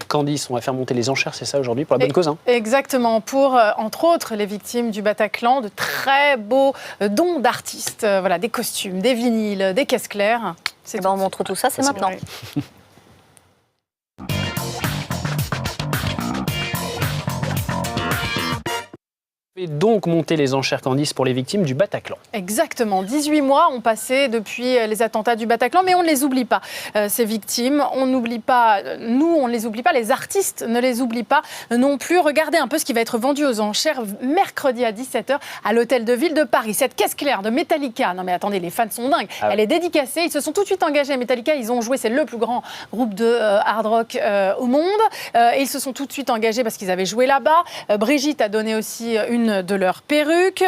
Candice, on va faire monter les enchères, c'est ça aujourd'hui, pour la bonne cause, hein. Exactement, pour, entre autres, les victimes du Bataclan, de très beaux dons d'artistes. Voilà, des costumes, des vinyles, des caisses claires. On montre tout ça, c'est maintenant. Et donc monter les enchères, Candice, pour les victimes du Bataclan. Exactement. 18 mois ont passé depuis les attentats du Bataclan, mais on ne les oublie pas, ces victimes. On n'oublie pas, nous, on ne les oublie pas, les artistes ne les oublient pas non plus. Regardez un peu ce qui va être vendu aux enchères mercredi à 17h à l'Hôtel de Ville de Paris. Cette caisse claire de Metallica, non mais attendez, les fans sont dingues. Elle est dédicacée, ils se sont tout de suite engagés. Metallica, ils ont joué, c'est le plus grand groupe de hard rock au monde. Et ils se sont tout de suite engagés parce qu'ils avaient joué là-bas. Brigitte a donné aussi une de leurs perruques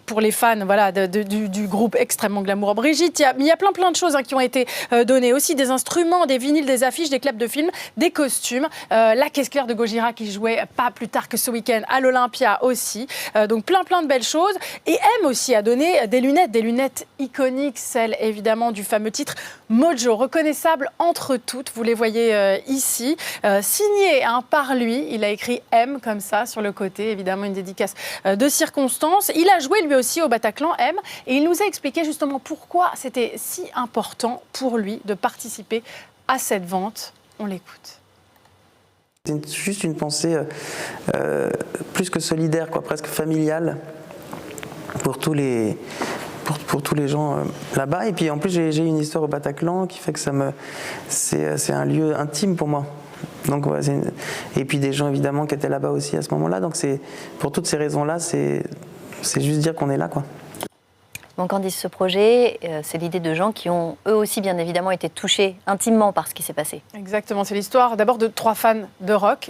pour les fans voilà, du groupe extrêmement glamour Brigitte. Il y a plein de choses qui ont été données aussi, des instruments, des vinyles, des affiches, des clips de films, des costumes. La caisse claire de Gojira qui jouait pas plus tard que ce week-end à l'Olympia aussi. Donc plein de belles choses. Et M aussi a donné des lunettes iconiques, celles évidemment du fameux titre Mojo, reconnaissable entre toutes. Vous les voyez ici. Signé par lui, il a écrit M comme ça sur le côté, évidemment une dédicace de circonstances. Il a joué lui aussi au Bataclan, M, et il nous a expliqué justement pourquoi c'était si important pour lui de participer à cette vente. On l'écoute. C'est juste une pensée plus que solidaire, quoi, presque familiale pour tous les gens là-bas. Et puis en plus j'ai une histoire au Bataclan qui fait que c'est un lieu intime pour moi. Donc, ouais, et puis des gens évidemment qui étaient là-bas aussi à ce moment-là. Donc pour toutes ces raisons-là, c'est juste dire qu'on est là, quoi. Donc Candice, ce projet, c'est l'idée de gens qui ont eux aussi bien évidemment été touchés intimement par ce qui s'est passé. Exactement, c'est l'histoire d'abord de 3 fans de rock,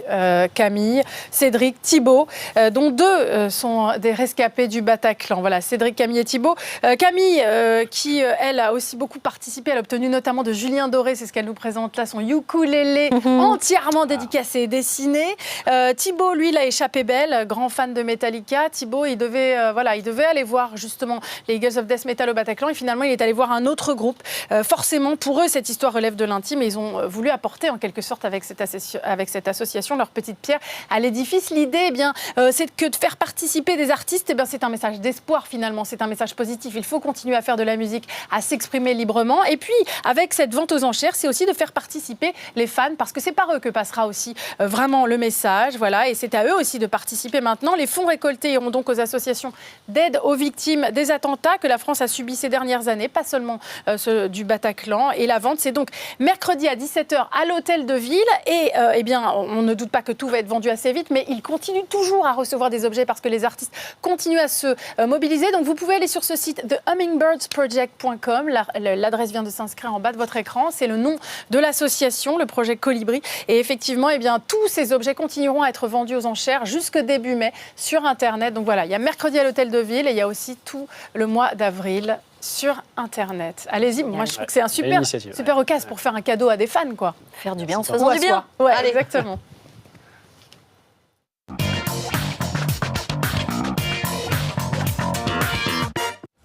Camille, Cédric, Thibaut, dont 2 sont des rescapés du Bataclan. Voilà, Cédric, Camille et Thibaut. Camille, qui elle a aussi beaucoup participé, elle a obtenu notamment de Julien Doré, c'est ce qu'elle nous présente là, son ukulélé entièrement dédicacé et dessiné. Thibaut, lui, il a échappé belle, grand fan de Metallica. Thibaut, il devait aller voir justement les Eagles of Death Metal au Bataclan et finalement il est allé voir un autre groupe. Forcément pour eux cette histoire relève de l'intime et ils ont voulu apporter en quelque sorte avec cette association leur petite pierre à l'édifice. L'idée c'est que de faire participer des artistes, c'est un message d'espoir finalement, c'est un message positif. Il faut continuer à faire de la musique, à s'exprimer librement et puis avec cette vente aux enchères c'est aussi de faire participer les fans parce que c'est par eux que passera aussi vraiment le message. Voilà, et c'est à eux aussi de participer maintenant. Les fonds récoltés iront donc aux associations d'aide aux victimes des attentats que la France a subi ces dernières années, pas seulement ceux du Bataclan. Et la vente, c'est donc mercredi à 17h à l'Hôtel de Ville. Et on ne doute pas que tout va être vendu assez vite, mais ils continuent toujours à recevoir des objets parce que les artistes continuent à se mobiliser. Donc vous pouvez aller sur ce site thehummingbirdsproject.com. L'adresse vient de s'inscrire en bas de votre écran. C'est le nom de l'association, le projet Colibri. Et effectivement, tous ces objets continueront à être vendus aux enchères jusque début mai sur Internet. Donc voilà, il y a mercredi à l'Hôtel de Ville et il y a aussi tout le mois d'avril sur Internet. Allez-y, moi je trouve que c'est un super occasion pour faire un cadeau à des fans, quoi. Faire du bien en se faisant du bien. Ouais, exactement.